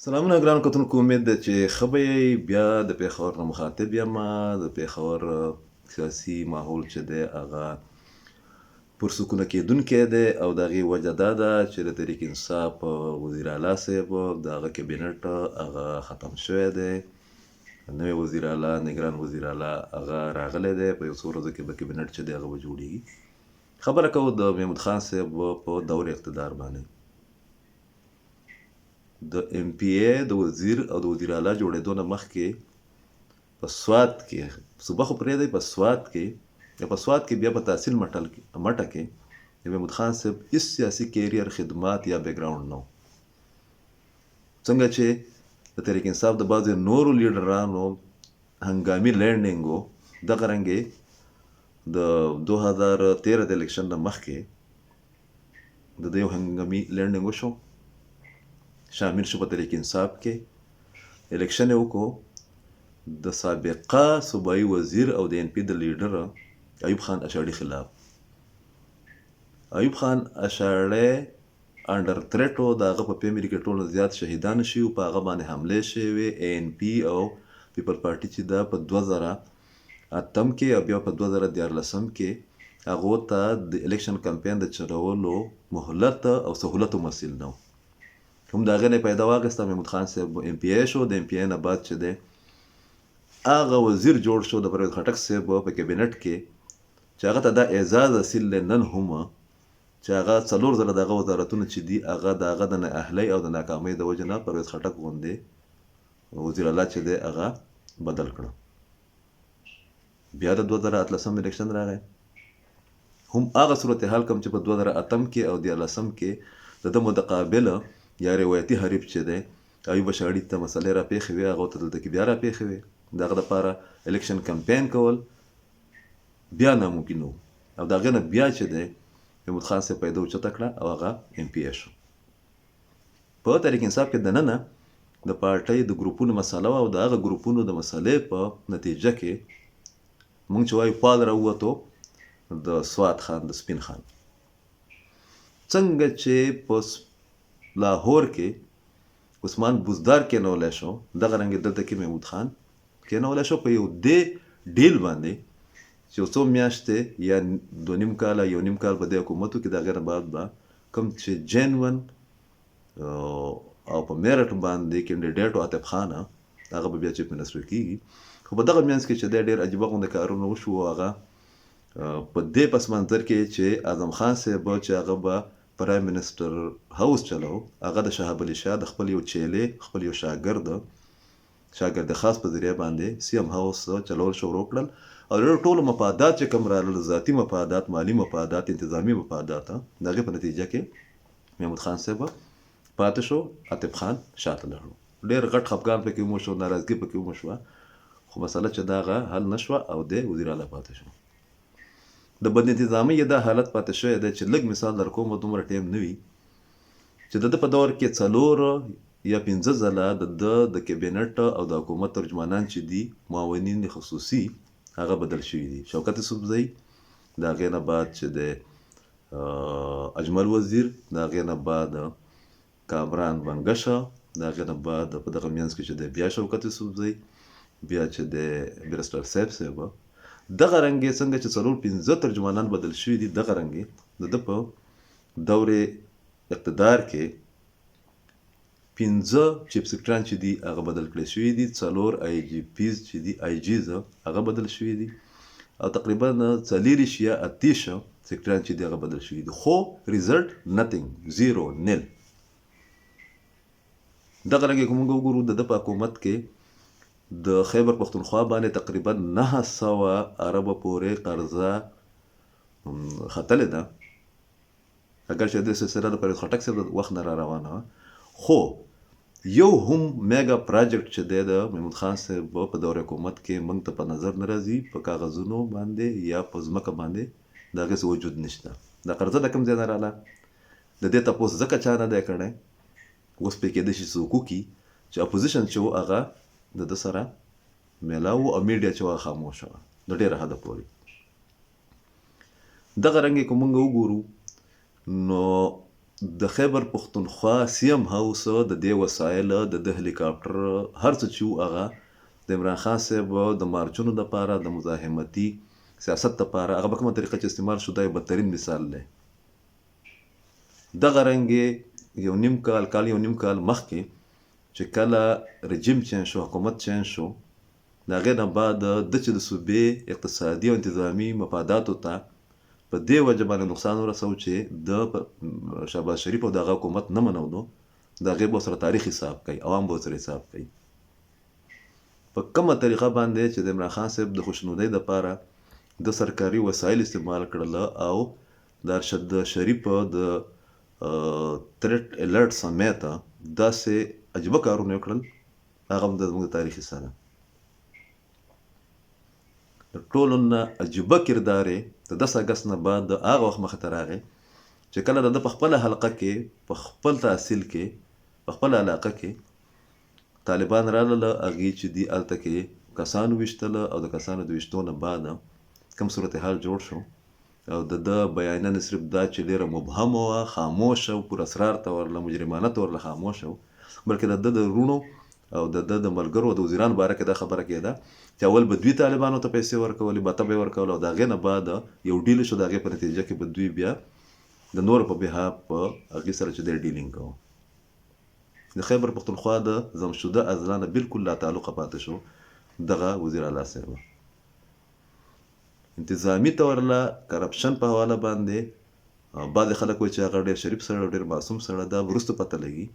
سلامونه ګرانو کتونکو، امید ده چې ښه به یې. بیا د پېښور نه مخاطب یم. د پېښور سیاسي ماحول چې دی هغه پرسکونه کېدونکی دی او د هغې وجه دا ده چې د تحریک انصاف وزیر اعلی صاحب د هغه کابینټ هغه ختم شوی دی. نوی وزیر اعلی نگران وزیر اعلی هغه راغلی دی. په یو څو ورځو کې به کابینټ چې دی هغه به جوړېږي. خبره کوو د محمود خان صاحب په دور اقتدار باندې. د ایم پی ای د وزیر او د وزیر اعلی جوړېدو نه مخکې په سوات کې صوبه خو پرېږدئ، په سوات کې بیا په تحصیل مټه کې د محمود خان صاحب هېڅ سیاسي کیریر خدمات یا بیکګراوند نه و. څنګه چې د تحریک انصاف د بعضې نورو لیډرانو هنګامي لینډینګ و، دغه رنګې د 2013 د الیکشن نه مخکې د ده یو هنګامي لینډینګ وشو، شامل شو په تحریک انصاف کې. الیکشن یې وکړو د سابقه صوبایي وزیر او د ان پی د لیډر ایوب خان اشاړي خلاف. ایوب خان اشاړی انډر تھریټ و، د هغه په فیملي کې ټولو زیات شهیدان شوي، په هغه باندې حملې شوې. اے ان پی او پیپل پارټي چې ده په 2008 کې او بیا په 2014 کې هغو ته د الیکشن کمپین د چلولو مهلت او سهولت مسیل نه و. هم د هغې نه پیدا واخیسته. محمود خان صاحب ایم پی ای شو. د ایم پی ای نه بعد چې دی هغه وزیر جوړ شو د پرویز خټک صاحب په کابینټ کې، چې هغه ته دا اعزاز حاصل دی نن هم چې هغه 4 ځله د هغه وزارتونه چې دي هغه د هغه د نااهلۍ او د ناکامۍ د وجې نه پرویز خټک غوندې وزیر اعلی چې دی هغه بدل کړه. بیا د 2018 الیکشن راغی، هم هغه صورتحال کوم چې په 2008 کې او 2014 کې د ده متقابله یا روایتي حریف چې دی ایوب اشاړي ته مسلې راپېښې وې، هغه ته دلته کې بیا راپېښې وې. د هغه دپاره الیکشن کمپین کول بیا ناممکن و. او د هغې نه بیا چې دی محمود خان صاحب پیدا اوچته کړه او هغه ایم پی ای شو. په تحریک انصاف کې دننه د پارټۍ د ګروپونو مسله وه او د هغه ګروپونو د مسلې په نتیجه کې موږ چې وایو فال راووتو د سوات خان د سپین خان. څنګه چې په لاهور کې عثمان بزدار کېنولی شو، دغه رنګې دلته کې محمود خان کېنولی شو په یو دې ډیل باندې چې یو څو میاشتې یا 2.5 کاله 1.5 کال په دې حکومت کې. د هغې نه بعد به کوم چې جینون او په میرټ باندې کینډیډیټ و عاطف خان، هغه به بیا چیف منسټر کېږي. خو په دغه منځ کې چې دی ډېر عجیبه غوندې کارونه وشو. هغه په دې پس منظر کې چې اعظم خان صاحب چې هغه به پرایم منسټر هاوس چلو، هغه د شهاب علي شاه د خپل یو چیلې خپل یو شاګرد خاص په ذریعه باندې سی ام هاوس چلول شروع کړل. او ټولو مفادات چې کوم رالل، ذاتي مفادات، مالی مفادات، انتظامی مفادات، د هغې په نتیجه کې محمود خان صاحب پاتې شو، عاطف خان شاته لاړو. ډېر غټ خفګان پکې وشو، ناراضګي پکې وشوه، خو مسله چې دغه حل نه شوه او د وزیر اعلی پاتې شو. د بد انتظامۍ دا حالت پاتې شوی دی چې لږ مثال درکوم، دومره ټیم نه وي چې د ده په دور کې 4 یا 5 ځله د کابینټ او د حکومت ترجمانان چې دي معاونین خصوصي هغه بدل شوي دي. شوکت یوسفزۍ، د هغې نه بعد چې د اجمل وزیر، د هغې نه بعد کامران بنګشه، د هغې نه بعد په دغه منځ کې چې د بیا شوکت یوسفزۍ، بیا چې د بیرسټر صاحب دغه رنګې څنګه چې 4-5 ترجمانان بدل شوي دي، دغه رنګې د ده په دور اقتدار کې 5 چیف سکرټران چې دي هغه بدل کړی شوي دي، 4 آی جی پیز چې دي آی جیز هغه بدل شوي دي، او تقریبا 40 یا 30 سکرټران چې دي هغه بدل شوي دي. خو ریزلټ نتنګ، 0 نل. دغه رنګې که موږ وګورو د ده په حکومت کې د خیبر پښتونخوا باندې تقریبا 900 اربه پورې قرضه ختلې ده، اگر چې د سلسله د پرویز خټک صاحب د وخت نه را روانه وه. خو یو هم میګا پراجیکټ چې دی د محمود خان صاحب په دور حکومت کې موږ ته په نظر نه راځي، په کاغذونو باندې یا په ځمکه باندې د هغې څه وجود نشته. دا قرضه د کوم ځای نه راله، د دې تپوس ځکه چا نه دی کړی. اوس پرې کېدای شي څوک وکړي چې اپوزیشن چې و هغه د ده سره میلاو او میډیا چې وه خاموشه وه د ډېره حده پورې. دغه رنګې که موږ وګورو نو د خیبر پښتونخوا سیم هاوس د دې وسایل د هلیکاپټر هر څه چې وو هغه د عمران خان صاحب د مارچونو لپاره د مزاحمتي سیاست لپاره هغه په کومه طریقه چې استعمال شو دا یو بدترین مثال دی. دغه رنګې یو نیم کال مخکې چې کله رژیم چینج شو، حکومت چینج شو، د هغې نه بعد د چې د صوبې اقتصادي او انتظامي مفاداتو ته په دې وجه باندې نقصان ورسو چې د شهباز شریف او دغه حکومت نه منودو د هغې به سره تاریخ حساب کوي، عوام به سره حساب کوي په کومه طریقه باندې چې د عمران خان صاحب د خوشنودۍ دپاره د سرکاري وسایل استعمال کړله او د ارشد شریف د تریټ الرټ سمیته داسې عجیبه کارونه وکړل، هغه هم زموږ د تاریخ حصه ده. د ټولو نه عجیبه کردار یې د 10 اګست نه بعد د هغه وخت مخې ته راغی چې کله د ده په خپله حلقه کې، په خپل تحصیل کې، په خپله علاقه کې طالبان راغله، هغې چې دي هلته کې کسان وویشتله او د کسانو د ویشتو نه بعد کوم صورتحال جوړ شو او د ده بیانیه نه صرف دا چې ډېره مبهمه وه، خاموشه او پر اسرار ته ورله مجرمانه ته ورله خاموشه وه، بلکې د ده د وروڼو او د ده د ملګرو او د وزیرانو باره کې دا خبره کېده چې اول به دوی طالبانو ته پیسې ورکولې، بته به یې ورکوله او د هغې نه بعد یو ډیل شو، د هغې په نتیجه کې به دوی بیا د نورو په بهاف په هغې سره چې دی ډیلینګ کوو. د خیبر پښتونخوا د ضمشده اضلاع نه بلکل لا تعلقه پاتې شو دغه وزیر اعلی صاحب. انتظامي طور له کرپشن په حواله باندې بعضې خلک وایي چې هغه ډېر شریف سړی، ډېر معصوم سړی، دا وروسته پته لګي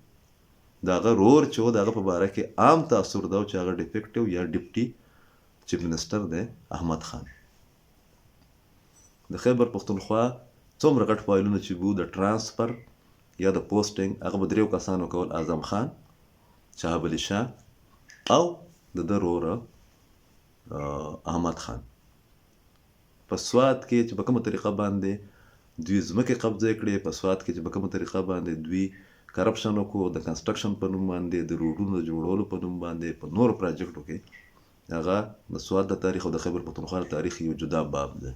د هغه رور چې و د هغه په باره کې عام تاثر دا و چې هغه ډیفیکټیو یا ډپټي چیف منسټر دی احمد خان. د خیبر پښتونخوا څومره غټ فایلونه چې بو د ټرانسفر یا د پوسټینګ هغه به دریو کسانو کول، اعظم خان، شهاب علي شاه او د ده وروره احمد خان. په سوات کې چې په کومه طریقه باندې دوی ځمکې قبضه کړې، په سوات کې چې په کومه طریقه باندې دوی کرپشن وکړو د کنسټرکشن په نوم باندې، د روډونو د جوړولو په نوم باندې، په نورو پراجیکټو کې، هغه د سوات د تاریخ او د خیبر پښتونخوا د تاریخ یو جدا باب دی.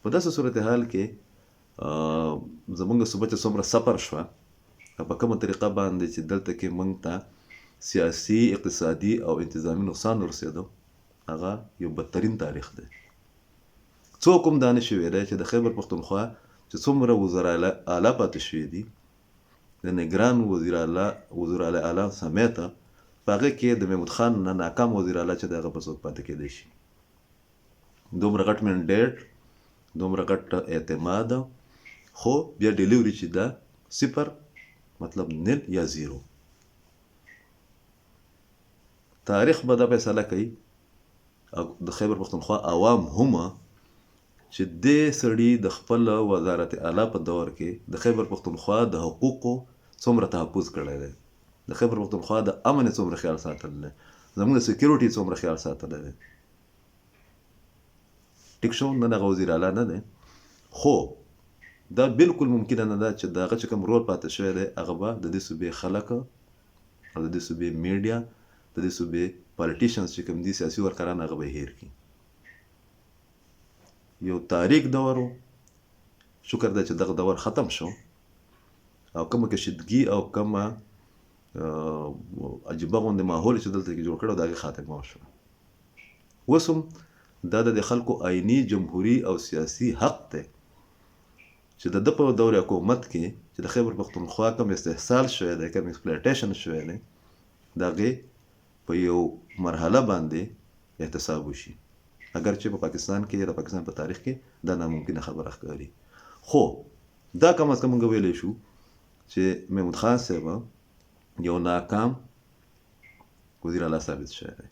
په داسې صورتحال کې زموږ صوبه چې څومره سفر شوه، په کومه طریقه باندې چې دلته کې موږ ته سیاسي، اقتصادي او انتظامي نقصان ورسېدو، هغه یو بدترین تاریخ دی. څوک هم دا نشي ویلی چې د خیبر پښتونخوا چې څومره وزرا اعلی پاتې شوي دي، د نګران وزیر اعلی سمیته، په هغې کې د محمود خان نه ناکام وزیر اعلی چې دی هغه به څوک پاتې کېدی شي. دومره غټ منډیټ، دومره غټ اعتماد، خو بیا ډیلیوري چې ده 0 مطلب 0 یا 0. تاریخ به دا فیصله کوي او د خیبر پښتونخوا عوام هم چې دې سړي د خپل وزارت اعلی په دور کې د خیبر پښتونخوا د حقوقو څومره تحفظ کړی دی، د خیبر پښتونخوا د امن څومره خیال ساتلی دی، زموږ د سکیورټي څومره خیال ساتلی دی. ټیک شو، نن هغه وزیر اعلی نه دی، خو دا بلکل ممکنه نه ده چې د هغه چې کوم رول پاتې شوی دی هغه به د دې صوبې خلک او د دې صوبې میډیا، د دې صوبې پالیټیشنز چې کوم دي سیاسي ورکران، هغه به هیر کړي. یو تاریک دور و، شکر ده چې دغه دور ختم شو او کومه کشیدګي او کومه عجیبه غوندې ماحول چې دلته کې جوړ کړی و د هغې خاتمه وشوه. اوس هم دا د خلکو آئیني، جمهوري او سیاسي حق دی چې د ده په دور حکومت کې چې د خیبر پښتونخوا کوم استحصال شوی دی، کوم ایکسپلایټیشن شوی دی، د هغې په یو مرحله باندې احتساب وشي. اگر چې په پاکستان کې، د پاکستان په تاریخ کې دا ناممکنه خبره ښکاري، خو دا کم از کم موږ ویلی شو چې محمود خان صاحب یو ناکام وزیر اعلی ثابت شوی دی.